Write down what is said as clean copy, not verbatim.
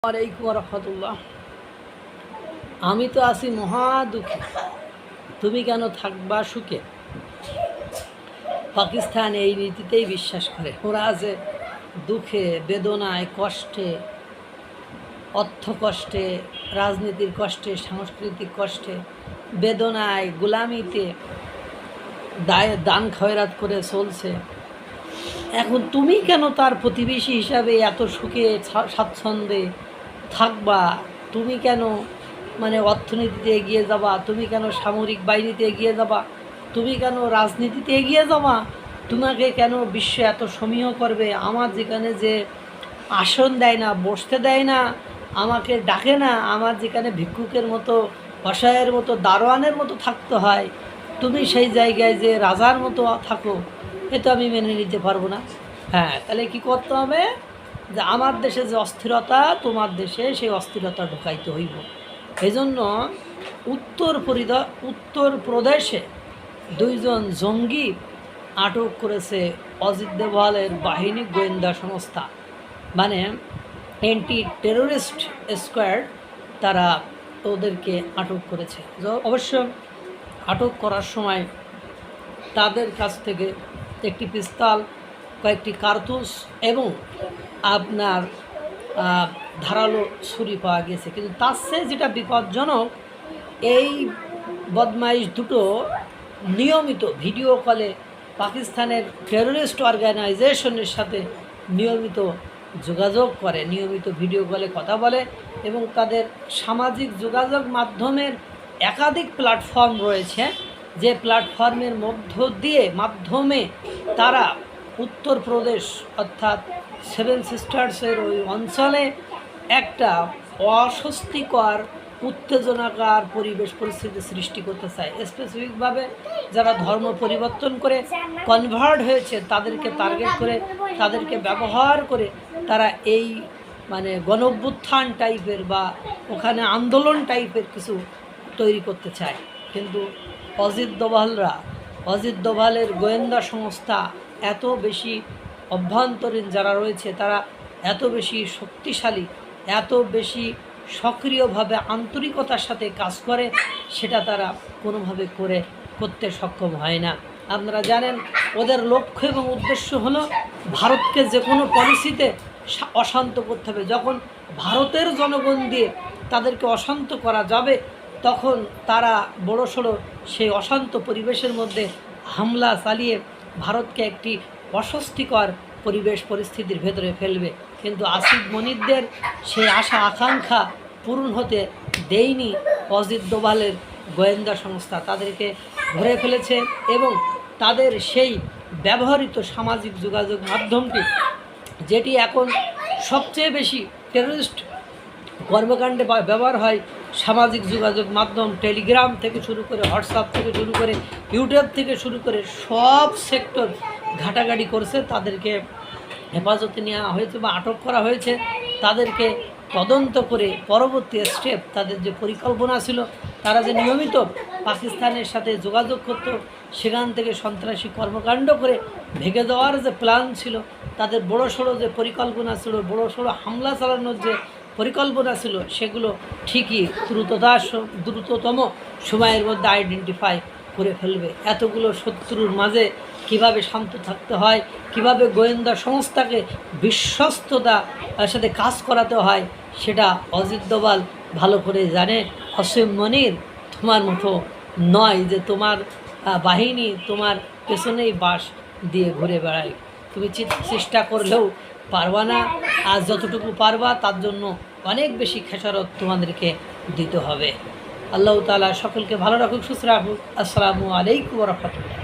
আলাইকুম রহমতুল্লাহ। আমি তো আছি মহা দুঃখে, তুমি কেন থাকবা সুখে। পাকিস্তান এই নীতিতেই বিশ্বাস করে। ওরা আছে দুঃখে, বেদনায়, কষ্টে, অর্থ কষ্টে, রাজনীতির কষ্টে, সাংস্কৃতিক কষ্টে, বেদনায়, গোলামিতে দান খয়রাত করে চলছে। এখন তুমি কেন তার প্রতিবেশী হিসাবে এত সুখে স্বাচ্ছন্দ্যে থাকবা? তুমি কেন অর্থনীতিতে এগিয়ে যাবা? তুমি কেন সামরিক বাহিনীতে এগিয়ে যাবা? তুমি কেন রাজনীতিতে এগিয়ে যাবা? তোমাকে কেন বিশ্ব এত সমীহ করবে? আমার যেখানে যে আসন দেয় না, বসতে দেয় না, আমাকে ডাকে না, আমার যেখানে ভিক্ষুকের মতো, অসহায়ের মতো, দারোয়ানের মতো থাকতে হয়, তুমি সেই জায়গায় যে রাজার মতো থাকো, এ তো আমি মেনে নিতে পারবো না। হ্যাঁ, তাহলে কি করতে হবে? যে আমার দেশে যে অস্থিরতা, তোমার দেশে সেই অস্থিরতা ঢুকাইতে হইব। এই জন্য উত্তর প্রদেশে দুইজন জঙ্গি আটক করেছে অজিত দোভালের বাহিনী গোয়েন্দা সংস্থা, অ্যান্টি টেরোরিস্ট স্কোয়াড। তারা ওদেরকে আটক করেছে। অবশ্য আটক করার সময় তাদের কাছ থেকে একটি পিস্তল, কয়েকটি কার্তুজ এবং আপনার ধারালো ছুরি পাওয়া গেছে। কিন্তু তার চেয়ে যেটা বিপজ্জনক, এই বদমাইশ দুটো নিয়মিত ভিডিও কলে পাকিস্তানের টেরোরিস্ট অর্গানাইজেশনের সাথে নিয়মিত যোগাযোগ করে, নিয়মিত ভিডিও কলে কথা বলে এবং তাদের সামাজিক যোগাযোগ মাধ্যমের একাধিক প্ল্যাটফর্ম রয়েছে, যে প্ল্যাটফর্মের মাধ্যমে তারা উত্তরপ্রদেশ অর্থাৎ সেভেন সিস্টার্সের ওই অঞ্চলে একটা অস্বস্তিকর, উত্তেজনাকার পরিস্থিতি সৃষ্টি করতে চায়। স্পেসিফিকভাবে যারা ধর্ম পরিবর্তন করে কনভার্ট হয়েছে তাদেরকে টার্গেট করে, তাদেরকে ব্যবহার করে তারা এই গণঅভ্যুত্থান টাইপের বা ওখানে আন্দোলন টাইপের কিছু তৈরি করতে চায়। কিন্তু অজিত দোভালের গোয়েন্দা সংস্থা এত বেশি অভ্যন্তরীণ যারা রয়েছে, তারা এত বেশি শক্তিশালী, এত বেশি সক্রিয়ভাবে আন্তরিকতার সাথে কাজ করে, সেটা তারা কোনোভাবে করতে সক্ষম হয় না। আপনারা জানেন, ওদের লক্ষ্য এবং উদ্দেশ্য হলো ভারতকে যে কোনো পলিসিতে অশান্ত করতে হবে। যখন ভারতের জনগণ দিয়ে তাদেরকে অশান্ত করা যাবে, তখন তারা বড়সড় সেই অশান্ত পরিবেশের মধ্যে হামলা চালিয়ে ভারতকে একটি অস্বস্তিকর পরিস্থিতির ভেতরে ফেলবে। কিন্তু আসিফ মনিরদের সেই আশা আকাঙ্ক্ষা পূরণ হতে দেয়নি অজিত দোভালের গোয়েন্দা সংস্থা। তাদেরকে ধরে ফেলেছে এবং তাদের সেই ব্যবহৃত সামাজিক যোগাযোগ মাধ্যমটি, যেটি এখন সবচেয়ে বেশি টেররিস্ট কর্মকাণ্ডে ব্যবহার হয়, সামাজিক যোগাযোগ মাধ্যম, টেলিগ্রাম থেকে শুরু করে, হোয়াটসঅ্যাপ থেকে শুরু করে, ইউটিউব থেকে শুরু করে সব সেক্টর ঘাটাঘাটি করছে। তাদেরকে হেফাজতে নেওয়া হয়েছে বা আটক করা হয়েছে। তাদেরকে তদন্ত করে পরবর্তী স্টেপ, তাদের যে পরিকল্পনা ছিল, তারা যে নিয়মিত পাকিস্তানের সাথে যোগাযোগ করত, সেখান থেকে সন্ত্রাসী কর্মকাণ্ড করে ভেঙে দেওয়ার যে প্ল্যান ছিল, তাদের বড়সড় যে পরিকল্পনা ছিল, বড়সড় হামলা চালানোর যে পরিকল্পনা ছিল, সেগুলো ঠিকই দ্রুততম সময়ের মধ্যে আইডেন্টিফাই করে ফেলবে। এতগুলো শত্রুর মাঝে কিভাবে শান্ত থাকতে হয়, কিভাবে গোয়েন্দা সংস্থাকে বিশ্বস্ততার সাথে কাজ করাতে হয়, সেটা অজিত দোভাল ভালো করে জানে। আসিফ মনির তোমার মতো নয় যে তোমার বাহিনী তোমার পেছনেই বাস দিয়ে ঘুরে বেড়ায়। তুমি চেষ্টা করলেও পারবা না, আর যতটুকু পারবা তার জন্য অনেক বেশি খেসারত তোমাদেরকে দিতে হবে। আল্লাহ তাআলা সকলকে ভালো রাখুক, সুস্থ রাখুক। আসসালামু আলাইকুম ওয়া রাহমাতুল্লাহ।